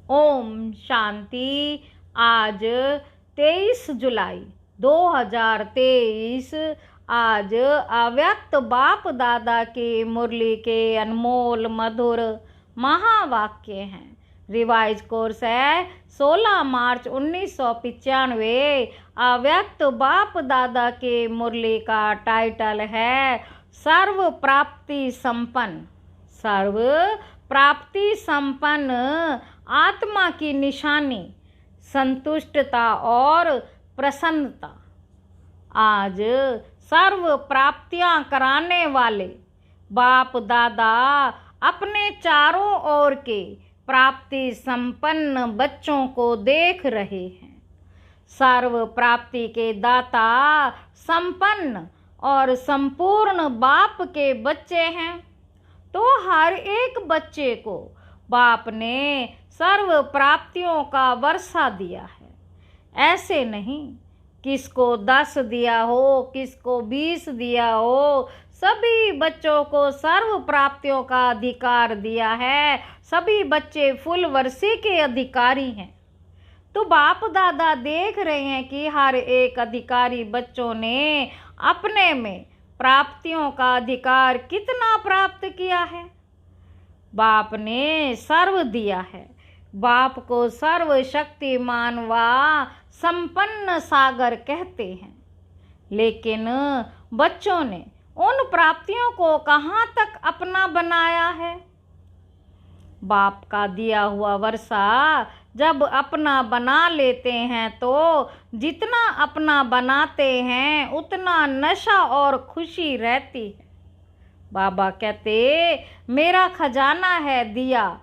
ओम शांति। आज 23 जुलाई 2023 आज अव्यक्त बाप दादा की मुरली के अनमोल मधुर महावाक्य हैं। रिवाइज कोर्स है 16 मार्च 1995। अव्यक्त बाप दादा के मुरली का टाइटल है सर्व प्राप्ति संपन्न। सर्व प्राप्ति संपन्न आत्मा की निशानी संतुष्टता और प्रसन्नता। आज सर्व प्राप्तियां कराने वाले बाप दादा अपने चारों ओर के प्राप्ति संपन्न बच्चों को देख रहे हैं। सर्व प्राप्ति के दाता संपन्न और संपूर्ण बाप के बच्चे हैं, तो हर एक बच्चे को बाप ने सर्व प्राप्तियों का वर्षा दिया है। ऐसे नहीं किसको 10 दिया हो, किसको 20 दिया हो, सभी बच्चों को सर्व प्राप्तियों का अधिकार दिया है। सभी बच्चे फुल वर्षे के अधिकारी हैं। तो बाप दादा देख रहे हैं कि हर एक अधिकारी बच्चों ने अपने में प्राप्तियों का अधिकार कितना प्राप्त किया है। बाप ने सर्व दिया है। बाप को सर्वशक्तिमान व संपन्न सागर कहते हैं। लेकिन बच्चों ने उन प्राप्तियों को कहाँ तक अपना बनाया है। बाप का दिया हुआ वर्षा जब अपना बना लेते हैं तो जितना अपना बनाते हैं उतना नशा और खुशी रहती है। बाबा कहते मेरा खजाना है दिया,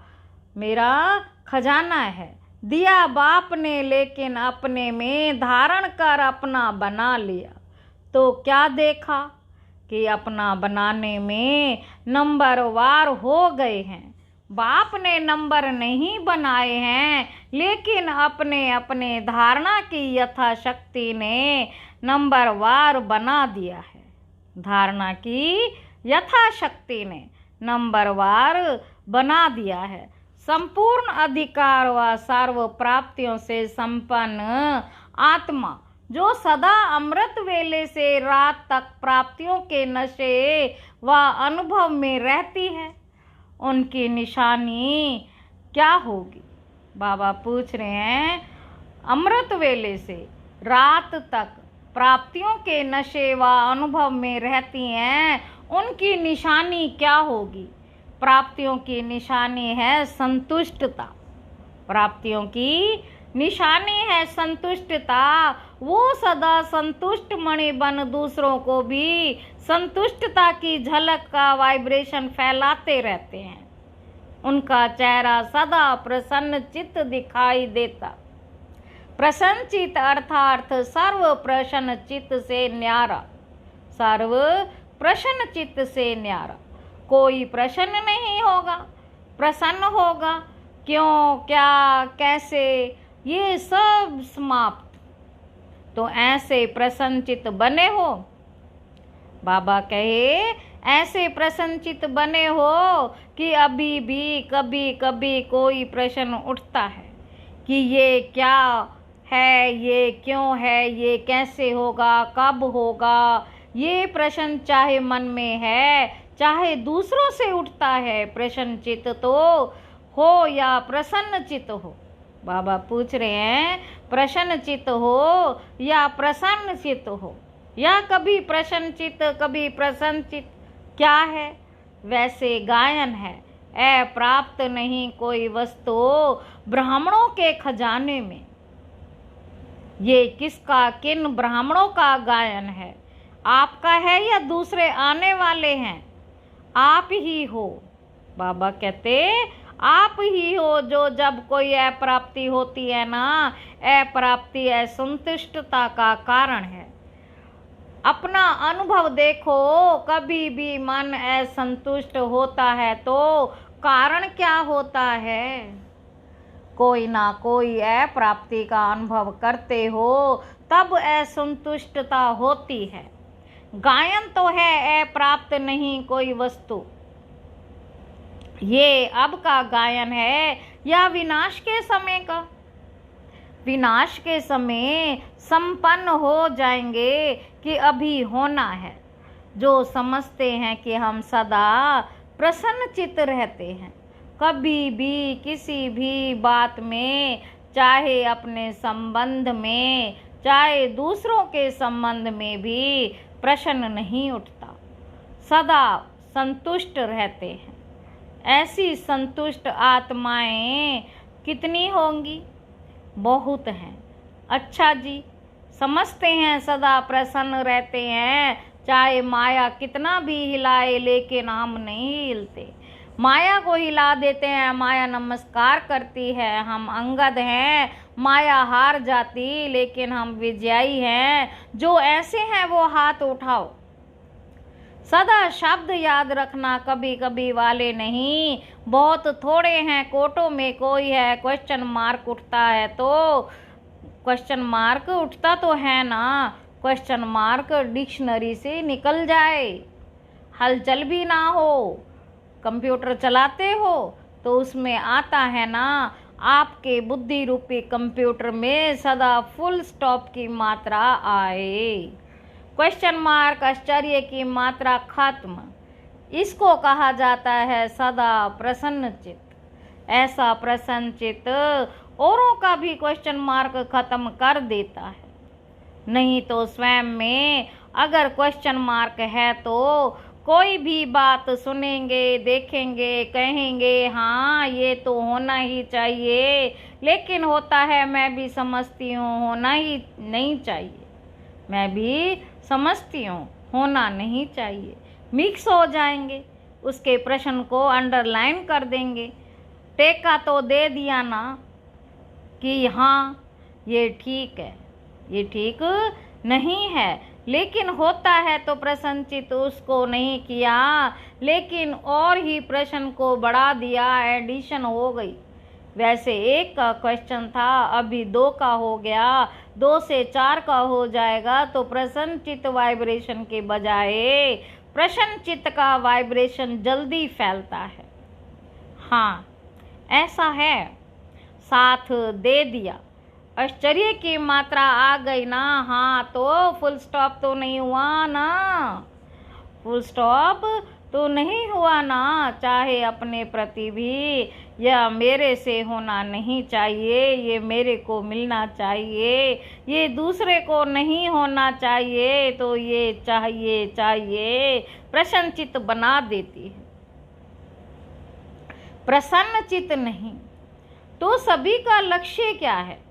मेरा खजाना है दिया बाप ने, लेकिन अपने में धारण कर अपना बना लिया। तो क्या देखा कि अपना बनाने में नंबर वार हो गए हैं। बाप ने नंबर नहीं बनाए हैं, लेकिन अपने अपने धारणा की यथाशक्ति ने नंबर वार बना दिया है। धारणा की यथाशक्ति ने नंबर वार बना दिया है। संपूर्ण अधिकार व सर्व प्राप्तियों से संपन्न आत्मा जो सदा अमृत वेले से रात तक प्राप्तियों के नशे व अनुभव में रहती है, उनकी निशानी क्या होगी। बाबा पूछ रहे हैं अमृत वेले से रात तक प्राप्तियों के नशे व अनुभव में रहती हैं, उनकी निशानी क्या होगी। प्राप्तियों की निशानी है संतुष्टता। प्राप्तियों की निशानी है संतुष्टता। वो सदा संतुष्ट मणि बन दूसरों को भी संतुष्टता की झलक का वाइब्रेशन फैलाते रहते हैं। उनका चेहरा सदा प्रसन्न चित्त दिखाई देता। प्रसन्न चित्त अर्थात सर्व प्रसन्न चित्त से न्यारा। सर्व प्रसन्न चित्त से न्यारा। कोई प्रसन्न नहीं होगा, प्रसन्न होगा। क्यों, क्या, कैसे, ये सब समाप्त। तो ऐसे प्रसन्नचित बने हो। बाबा कहे ऐसे प्रसन्नचित बने हो कि अभी भी कभी कभी कोई प्रश्न उठता है कि ये क्या है, ये क्यों है, ये कैसे होगा, कब होगा। ये प्रश्न चाहे मन में है चाहे दूसरों से उठता है। प्रसन्नचित तो हो या प्रसन्नचित हो। बाबा पूछ रहे हैं प्रसन्नचित हो या प्रसन्नचित हो, या कभी प्रसन्नचित कभी प्रसन्नचित। क्या है? वैसे गायन है प्राप्त नहीं कोई वस्तु ब्राह्मणों के खजाने में। ये किसका, किन ब्राह्मणों का गायन है? आपका है या दूसरे आने वाले हैं? आप ही हो। बाबा कहते आप ही हो जो जब कोई अप्राप्ति होती है ना, अप्राप्ति असंतुष्टता का कारण है। अपना अनुभव देखो, कभी भी मन असंतुष्ट होता है तो कारण क्या होता है। कोई ना कोई अप्राप्ति का अनुभव करते हो तब असंतुष्टता होती है। गायन तो है अप्राप्त नहीं कोई वस्तु। ये अब का गायन है या विनाश के समय का? विनाश के समय संपन्न हो जाएंगे कि अभी होना है। जो समझते हैं कि हम सदा प्रसन्नचित्त रहते हैं, कभी भी किसी भी बात में, चाहे अपने संबंध में चाहे दूसरों के संबंध में भी प्रश्न नहीं उठता, सदा संतुष्ट रहते हैं। ऐसी संतुष्ट आत्माएं कितनी होंगी? बहुत हैं। अच्छा जी, समझते हैं सदा प्रसन्न रहते हैं, चाहे माया कितना भी हिलाए, लेकिन हम नहीं हिलते। माया को हिला देते हैं, माया नमस्कार करती है, हम अंगद हैं, माया हार जाती, लेकिन हम विजयी हैं। जो ऐसे हैं वो हाथ उठाओ। सदा शब्द याद रखना, कभी कभी वाले नहीं, बहुत थोड़े हैं, कोटों में कोई है। क्वेश्चन मार्क उठता है तो क्वेश्चन मार्क उठता तो है ना, क्वेश्चन मार्क डिक्शनरी से निकल जाए, हलचल भी ना हो। कंप्यूटर चलाते हो तो उसमें आता है ना, आपके बुद्धि रूपी कंप्यूटर में सदा फुल स्टॉप की मात्रा आए, क्वेश्चन मार्क आश्चर्य की मात्रा खत्म। इसको कहा जाता है सदा प्रसन्न चित्त। ऐसा प्रसन्न चित्त औरों का भी क्वेश्चन मार्क खत्म कर देता है। नहीं तो स्वयं में अगर क्वेश्चन मार्क है तो कोई भी बात सुनेंगे, देखेंगे, कहेंगे हाँ ये तो होना ही चाहिए, लेकिन होता है मैं भी समझती हूँ होना ही नहीं चाहिए, मैं भी समझती हूँ होना नहीं चाहिए। मिक्स हो जाएंगे, उसके प्रश्न को अंडरलाइन कर देंगे। टेका तो दे दिया ना कि हाँ ये ठीक है, ये ठीक नहीं है, लेकिन होता है तो प्रसन्नचित उसको नहीं किया, लेकिन और ही प्रश्न को बढ़ा दिया, एडिशन हो गई। वैसे एक का क्वेश्चन था, अभी 2 का हो गया, 2 से 4 का हो जाएगा, तो प्रसन्नचित वाइब्रेशन के बजाय प्रसन्नचित का वाइब्रेशन जल्दी फैलता है। हाँ ऐसा है, साथ दे दिया, आश्चर्य की मात्रा आ गई ना। हाँ तो फुल स्टॉप तो नहीं हुआ ना, फुल स्टॉप तो नहीं हुआ ना। चाहे अपने प्रति भी या मेरे से होना नहीं चाहिए, ये मेरे को मिलना चाहिए, ये दूसरे को नहीं होना चाहिए, तो ये चाहिए चाहिए प्रसन्नचित बना देती है। प्रसन्नचित नहीं तो सभी का लक्ष्य क्या है?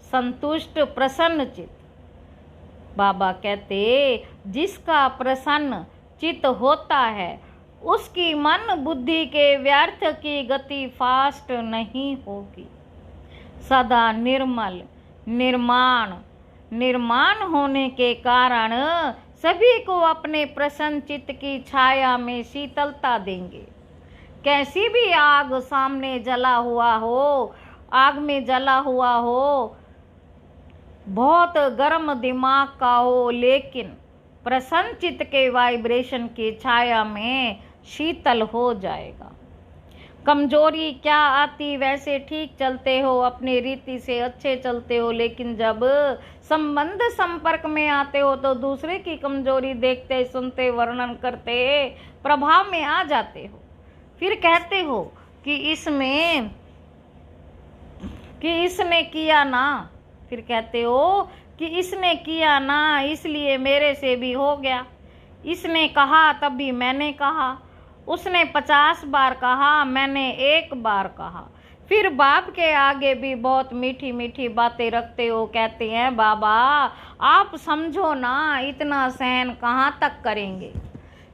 संतुष्ट प्रसन्न चित्त। बाबा कहते जिसका प्रसन्न चित्त होता है उसकी मन बुद्धि के व्यर्थ की गति फास्ट नहीं होगी। सदा निर्मल निर्माण होने के कारण सभी को अपने प्रसन्न चित्त की छाया में शीतलता देंगे। कैसी भी आग सामने जला हुआ हो, आग में जला हुआ हो, बहुत गर्म दिमाग का हो, लेकिन प्रसन्न चित्त के वाइब्रेशन की छाया में शीतल हो जाएगा। कमजोरी क्या आती? वैसे ठीक चलते हो, अपनी रीति से अच्छे चलते हो, लेकिन जब संबंध संपर्क में आते हो तो दूसरे की कमजोरी देखते, सुनते, वर्णन करते, प्रभाव में आ जाते हो। फिर कहते हो कि इसने किया ना, फिर कहते हो कि इसने किया ना इसलिए मेरे से भी हो गया, इसने कहा तभी मैंने कहा, उसने 50 बार कहा मैंने 1 बार कहा। फिर बाप के आगे भी बहुत मीठी मीठी बातें रखते हो, कहते हैं बाबा आप समझो ना, इतना सहन कहाँ तक करेंगे,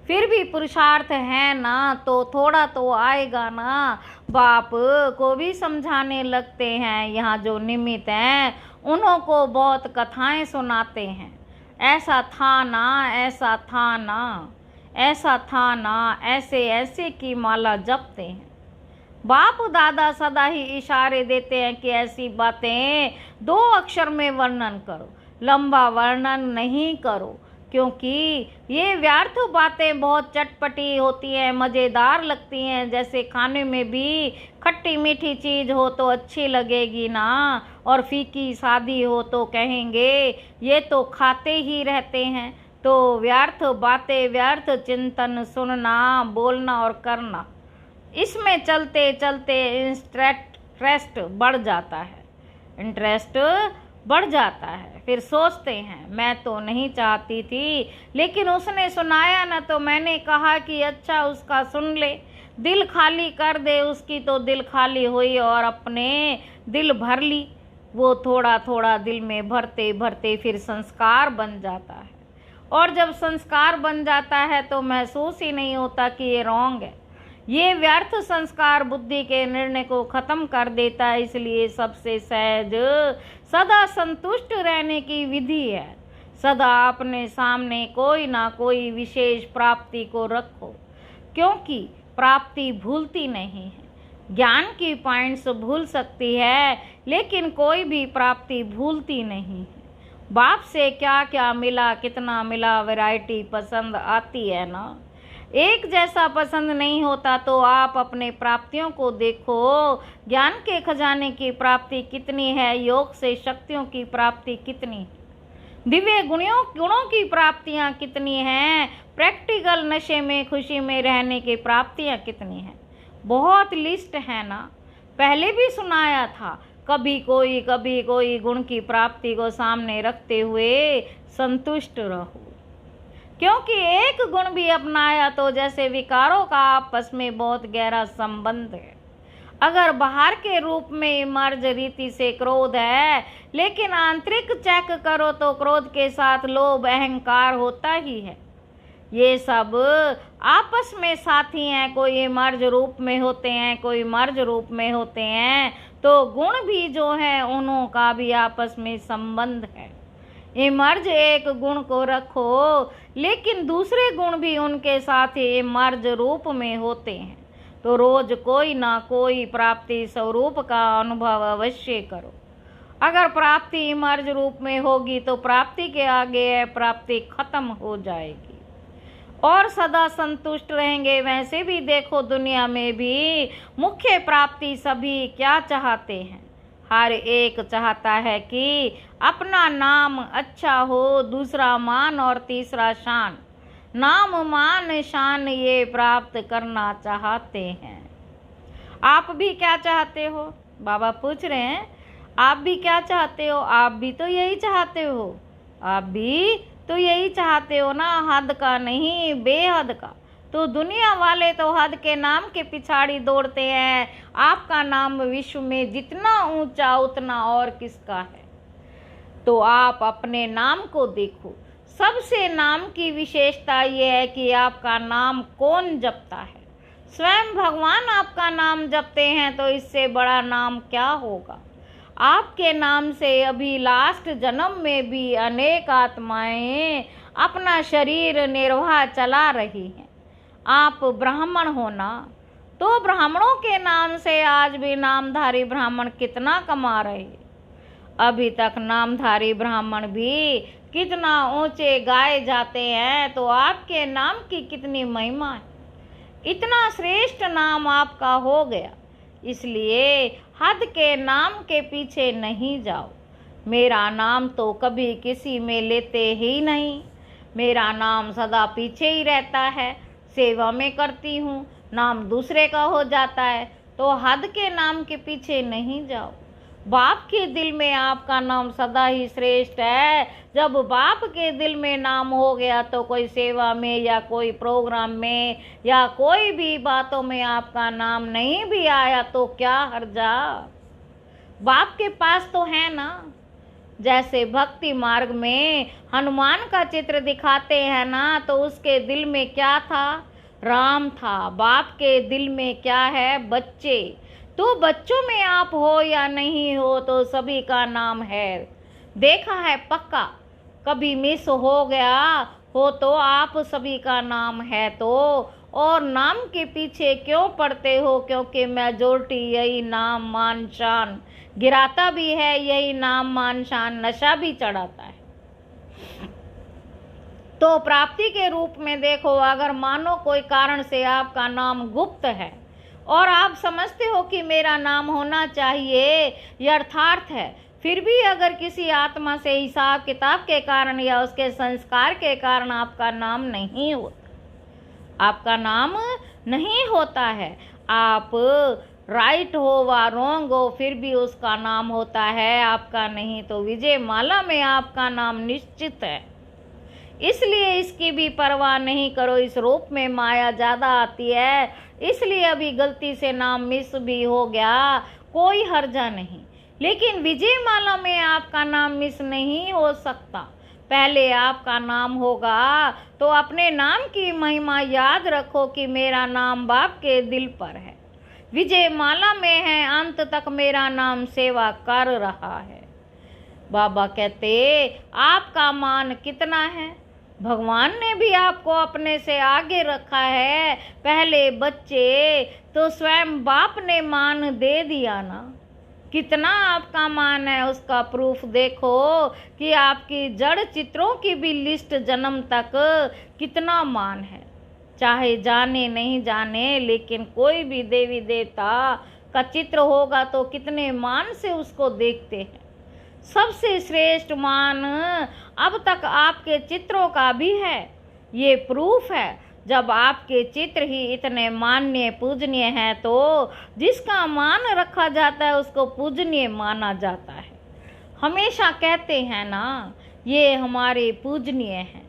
फिर भी पुरुषार्थ है ना तो थोड़ा तो आएगा ना। बाप को भी समझाने लगते हैं, यहाँ जो निमित्त हैं उन्हों को बहुत कथाएं सुनाते हैं, ऐसा था ना, ऐसा था ना, ऐसा था ना, ऐसे ऐसे की माला जपते हैं। बाप दादा सदा ही इशारे देते हैं कि ऐसी बातें 2 अक्षर में वर्णन करो, लंबा वर्णन नहीं करो, क्योंकि ये व्यर्थ बातें बहुत चटपटी होती हैं, मज़ेदार लगती हैं। जैसे खाने में भी खट्टी मीठी चीज़ हो तो अच्छी लगेगी ना, और फीकी सादी हो तो कहेंगे ये तो खाते ही रहते हैं। तो व्यर्थ बातें, व्यर्थ चिंतन, सुनना, बोलना और करना, इसमें चलते चलते इंटरेस्ट बढ़ जाता है। इंटरेस्ट बढ़ जाता है। फिर सोचते हैं मैं तो नहीं चाहती थी, लेकिन उसने सुनाया ना, तो मैंने कहा कि अच्छा उसका सुन ले, दिल खाली कर दे उसकी। तो दिल खाली हुई और अपने दिल भर ली। वो थोड़ा थोड़ा दिल में भरते भरते फिर संस्कार बन जाता है। और जब संस्कार बन जाता है तो महसूस ही नहीं होता कि ये रॉन्ग है। ये व्यर्थ संस्कार बुद्धि के निर्णय को खत्म कर देता है। इसलिए सबसे सहज सदा संतुष्ट रहने की विधि है, सदा अपने सामने कोई ना कोई विशेष प्राप्ति को रखो, क्योंकि प्राप्ति भूलती नहीं है। ज्ञान की पॉइंट्स भूल सकती है, लेकिन कोई भी प्राप्ति भूलती नहीं है। बाप से क्या क्या मिला, कितना मिला, वैरायटी पसंद आती है ना। एक जैसा पसंद नहीं होता। तो आप अपने प्राप्तियों को देखो। ज्ञान के खजाने की प्राप्ति कितनी है, योग से शक्तियों की प्राप्ति कितनी है, दिव्य गुणों की प्राप्तियां कितनी हैं, प्रैक्टिकल नशे में खुशी में रहने की प्राप्तियां कितनी हैं। बहुत लिस्ट है ना। पहले भी सुनाया था, कभी कोई गुण की प्राप्ति को सामने रखते हुए संतुष्ट रहो, क्योंकि एक गुण भी अपनाया तो जैसे विकारों का आपस में बहुत गहरा संबंध है। अगर बाहर के रूप में मर्ज रीति से क्रोध है, लेकिन आंतरिक चेक करो तो क्रोध के साथ लोभ अहंकार होता ही है। ये सब आपस में साथी हैं। कोई मर्ज रूप में होते हैं, कोई मर्ज रूप में होते हैं। तो गुण भी जो है उन्हों का भी आपस में संबंध है। इमर्ज एक गुण को रखो, लेकिन दूसरे गुण भी उनके साथ इमर्ज रूप में होते हैं। तो रोज कोई ना कोई प्राप्ति स्वरूप का अनुभव अवश्य करो। अगर प्राप्ति इमर्ज रूप में होगी तो प्राप्ति के आगे है प्राप्ति खत्म हो जाएगी और सदा संतुष्ट रहेंगे। वैसे भी देखो, दुनिया में भी मुख्य प्राप्ति सभी क्या चाहते हैं? हर एक चाहता है कि अपना नाम अच्छा हो, दूसरा मान और तीसरा शान। नाम मान शान ये प्राप्त करना चाहते हैं। आप भी क्या चाहते हो? बाबा पूछ रहे हैं, आप भी क्या चाहते हो? आप भी तो यही चाहते हो। आप भी तो यही चाहते हो ना, हद का नहीं बेहद का। तो दुनिया वाले तो हद के नाम के पिछाड़ी दौड़ते हैं। आपका नाम विश्व में जितना ऊंचा उतना और किसका है? तो आप अपने नाम को देखो। सबसे नाम की विशेषता यह है कि आपका नाम कौन जपता है। स्वयं भगवान आपका नाम जपते हैं, तो इससे बड़ा नाम क्या होगा। आपके नाम से अभी लास्ट जन्म में भी अनेक आत्माएं अपना शरीर निर्वाह चला रही हैं। आप ब्राह्मण हो ना, तो ब्राह्मणों के नाम से आज भी नामधारी ब्राह्मण कितना कमा रहे। अभी तक नामधारी ब्राह्मण भी कितना ऊंचे गाए जाते हैं। तो आपके नाम की कितनी महिमा है। इतना श्रेष्ठ नाम आपका हो गया। इसलिए हद के नाम के पीछे नहीं जाओ। मेरा नाम तो कभी किसी में लेते ही नहीं। मेरा नाम सदा पीछे ही रहता है। सेवा में करती हूँ, नाम दूसरे का हो जाता है। तो हद के नाम के पीछे नहीं जाओ। बाप के दिल में आपका नाम सदा ही श्रेष्ठ है। जब बाप के दिल में नाम हो गया तो कोई सेवा में या कोई प्रोग्राम में या कोई भी बातों में आपका नाम नहीं भी आया तो क्या हर्जा। बाप के पास तो है ना। जैसे भक्ति मार्ग में हनुमान का चित्र दिखाते हैं ना, तो उसके दिल में क्या था? राम था। बाप के दिल में क्या है? बच्चे। तो बच्चों में आप हो या नहीं हो, तो सभी का नाम है। देखा है पक्का। कभी मिस हो गया हो तो आप सभी का नाम है। तो और नाम के पीछे क्यों पड़ते हो? क्योंकि मेजॉरिटी यही नाम मान शान गिराता भी है, यही नाम मान शान नशा भी चढ़ाता है। तो प्राप्ति के रूप में देखो, अगर मानो कोई कारण से आपका नाम गुप्त है और आप समझते हो कि मेरा नाम होना चाहिए, यथार्थ है, फिर भी अगर किसी आत्मा से हिसाब किताब के कारण या उसके संस्कार के कारण आपका नाम नहीं होता, आपका नाम नहीं होता है, आप राइट हो व रॉन्ग हो, फिर भी उसका नाम होता है, आपका नहीं। तो विजय माला में आपका नाम निश्चित है, इसलिए इसकी भी परवाह नहीं करो। इस रूप में माया ज़्यादा आती है, इसलिए अभी गलती से नाम मिस भी हो गया, कोई हर्जा नहीं। लेकिन विजय माला में आपका नाम मिस नहीं हो सकता। पहले आपका नाम होगा तो अपने नाम की महिमा याद रखो कि मेरा नाम बाप के दिल पर है, विजय माला में है, अंत तक मेरा नाम सेवा कर रहा है। बाबा कहते आपका मान कितना है, भगवान ने भी आपको अपने से आगे रखा है। पहले बच्चे तो स्वयं बाप ने मान दे दिया ना, कितना आपका मान है उसका प्रूफ देखो कि आपकी जड़ चित्रों की भी लिस्ट जन्म तक कितना मान है। चाहे जाने नहीं जाने, लेकिन कोई भी देवी देवता का चित्र होगा तो कितने मान से उसको देखते हैं। सबसे श्रेष्ठ मान अब तक आपके चित्रों का भी है, ये प्रूफ है। जब आपके चित्र ही इतने मान्य पूजनीय हैं तो जिसका मान रखा जाता है उसको पूजनीय माना जाता है। हमेशा कहते हैं ना, ये हमारे पूजनीय हैं,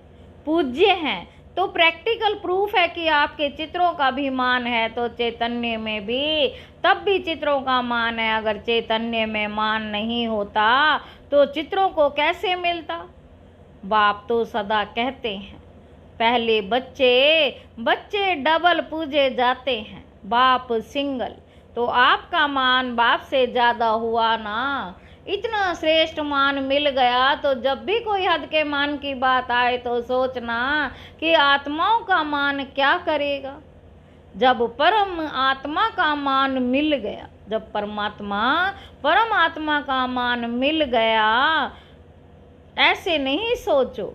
पूज्य हैं, तो प्रैक्टिकल प्रूफ है कि आपके चित्रों का भी मान है, तो चैतन्य में भी तब भी चित्रों का मान है। अगर चैतन्य में मान नहीं होता तो चित्रों को कैसे मिलता। बाप तो सदा कहते हैं पहले बच्चे डबल पूजे जाते हैं, बाप सिंगल। तो आपका मान बाप से ज़्यादा हुआ ना, इतना श्रेष्ठ मान मिल गया। तो जब भी कोई हद के मान की बात आए तो सोचना कि आत्माओं का मान क्या करेगा। जब परम आत्मा का मान मिल गया, जब परम आत्मा का मान मिल गया, ऐसे नहीं सोचो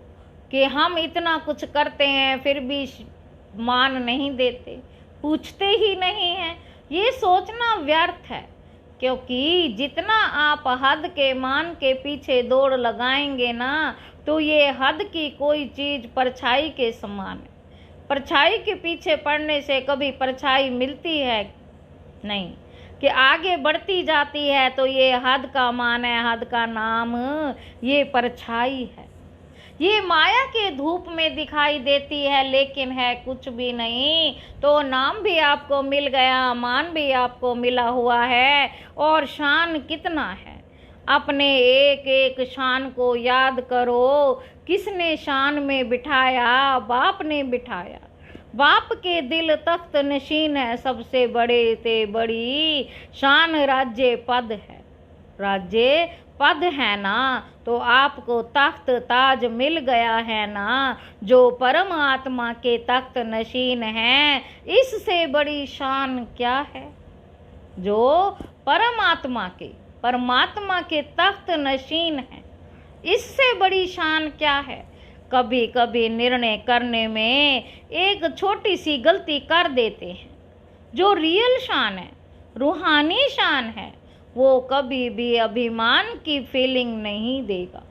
कि हम इतना कुछ करते हैं फिर भी मान नहीं देते, पूछते ही नहीं हैं। ये सोचना व्यर्थ है, क्योंकि जितना आप हद के मान के पीछे दौड़ लगाएंगे ना, तो ये हद की कोई चीज़ परछाई के समान है। परछाई के पीछे पड़ने से कभी परछाई मिलती है नहीं, कि आगे बढ़ती जाती है। तो ये हद का मान है, हद का नाम ये परछाई है, ये माया के धूप में दिखाई देती है, लेकिन है कुछ भी नहीं। तो नाम भी आपको मिल गया, मान भी आपको मिला हुआ है, और शान कितना है। अपने एक एक शान को याद करो, किसने शान में बिठाया, बाप ने बिठाया। बाप के दिल तख्त नशीन है, सबसे बड़े से बड़ी शान राज्य पद है। राज्य पद है ना, तो आपको तख्त ताज मिल गया है ना, जो परम आत्मा के तख्त नशीन है। इससे बड़ी शान क्या है, जो परमात्मा के तख्त नशीन है, इससे बड़ी शान क्या है। कभी कभी निर्णय करने में एक छोटी सी गलती कर देते हैं, जो रियल शान है, रूहानी शान है, वो कभी भी अभिमान की फीलिंग नहीं देगा।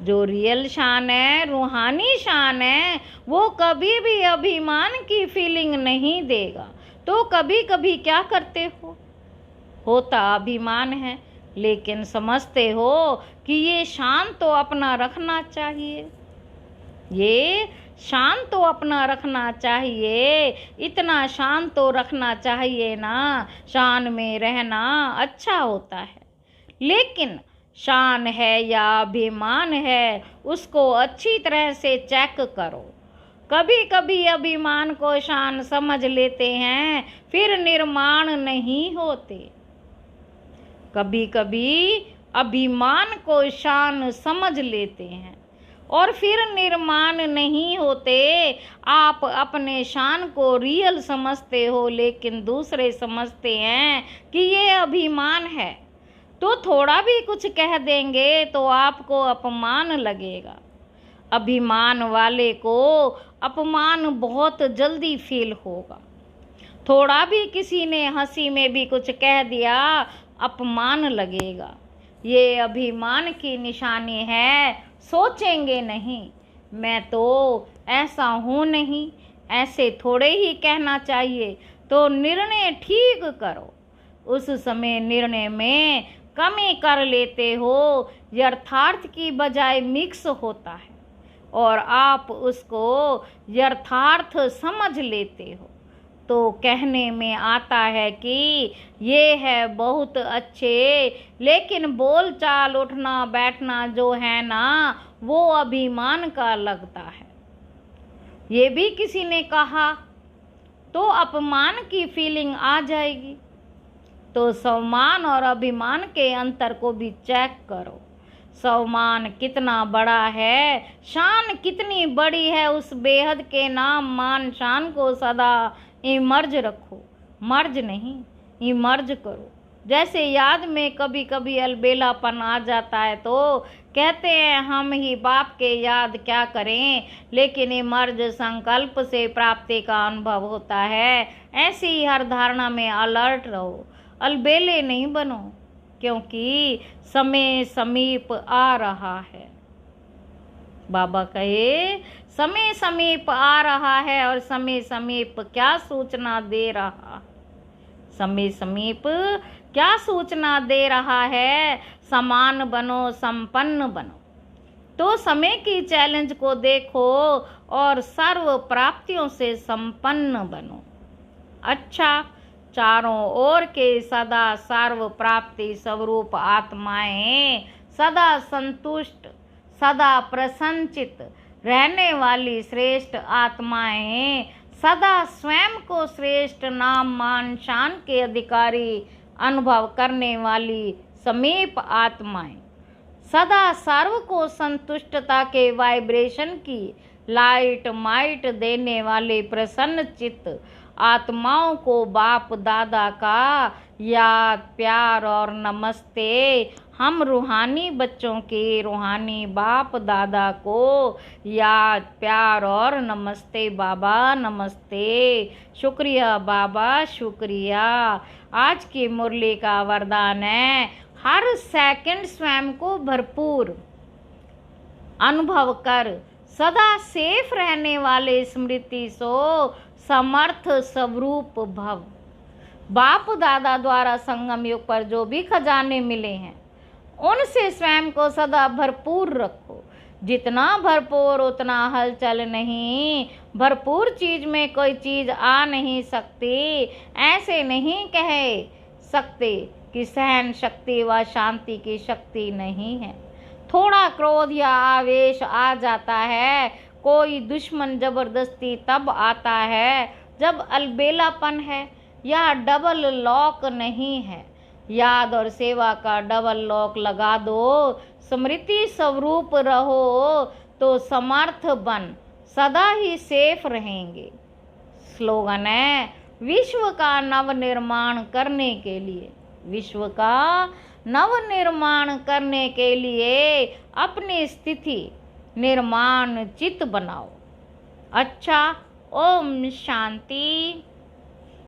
जो रियल शान है, रूहानी शान है, वो कभी भी अभिमान की फीलिंग नहीं देगा। तो कभी कभी क्या करते हो, होता अभिमान है, लेकिन समझते हो कि ये शान तो अपना रखना चाहिए, ये शान तो अपना रखना चाहिए, इतना शान तो रखना चाहिए ना, शान में रहना अच्छा होता है। लेकिन शान है या अभिमान है, उसको अच्छी तरह से चेक करो। कभी कभी अभिमान को शान समझ लेते हैं, फिर निर्माण नहीं होते। कभी कभी अभिमान को शान समझ लेते हैं और फिर निर्माण नहीं होते। आप अपने शान को रियल समझते हो, लेकिन दूसरे समझते हैं कि ये अभिमान है, तो थोड़ा भी कुछ कह देंगे तो आपको अपमान लगेगा। अभिमान वाले को अपमान बहुत जल्दी फील होगा। थोड़ा भी किसी ने हंसी में भी कुछ कह दिया, अपमान लगेगा। ये अभिमान की निशानी है। सोचेंगे नहीं, मैं तो ऐसा हूँ नहीं, ऐसे थोड़े ही कहना चाहिए। तो निर्णय ठीक करो। उस समय निर्णय में कमी कर लेते हो, यथार्थ की बजाय मिक्स होता है और आप उसको यथार्थ समझ लेते हो। तो कहने में आता है कि ये है बहुत अच्छे, लेकिन बोलचाल उठना बैठना जो है ना, वो अभिमान का लगता है। ये भी किसी ने कहा तो अपमान की फीलिंग आ जाएगी। तो सम्मान और अभिमान के अंतर को भी चेक करो। सम्मान कितना बड़ा है, शान कितनी बड़ी है, उस बेहद के नाम मान शान को सदा इमर्ज रखो। मर्ज नहीं, इमर्ज करो। जैसे याद में कभी कभी अलबेलापन आ जाता है तो कहते हैं हम ही बाप के याद क्या करें, लेकिन इमर्ज संकल्प से प्राप्ति का अनुभव होता है। ऐसी ही हर धारणा में अलर्ट रहो, अलबेले नहीं बनो, क्योंकि समय समीप आ रहा है। बाबा कहे समय समीप आ रहा है, और समय समीप क्या सूचना दे रहा है? समय समीप क्या सूचना दे रहा है? समान बनो, संपन्न बनो। तो समय की चैलेंज को देखो और सर्व प्राप्तियों से संपन्न बनो। अच्छा, चारों ओर के सदा सर्व प्राप्ति स्वरूप आत्माएं, सदा संतुष्ट, सदा प्रसन्नचित रहने वाली श्रेष्ठ आत्माएं, सदा स्वयं को श्रेष्ठ नाम मान शान के अधिकारी अनुभव करने वाली समीप आत्माएं, सदा सर्व को संतुष्टता के वाइब्रेशन की लाइट माइट देने वाले प्रसन्न चित्त आत्माओं को बाप दादा का याद प्यार और नमस्ते। हम रूहानी बच्चों के रूहानी बाप दादा को याद प्यार और नमस्ते। बाबा नमस्ते, शुक्रिया बाबा शुक्रिया। आज की मुरली का वरदान है, हर सेकंड स्वयं को भरपूर अनुभव कर सदा सेफ रहने वाले स्मृति सो समर्थ स्वरूप भव। बाप दादा द्वारा संगम युग पर जो भी खजाने मिले हैं, उनसे स्वयं को सदा भरपूर रखो। जितना भरपूर उतना हलचल नहीं। भरपूर चीज में कोई चीज आ नहीं सकती। ऐसे नहीं कह सकते कि सहन शक्ति व शांति की शक्ति नहीं है। थोड़ा क्रोध या आवेश आ जाता है, कोई दुश्मन जबरदस्ती तब आता है जब अलबेलापन है या डबल लॉक नहीं है। याद और सेवा का डबल लॉक लगा दो, स्मृति स्वरूप रहो तो समर्थ बन सदा ही सेफ रहेंगे। स्लोगन है, विश्व का नव निर्माण करने के लिए, विश्व का नव निर्माण करने के लिए अपनी स्थिति निर्माण चित बनाओ। अच्छा, ओम शांति।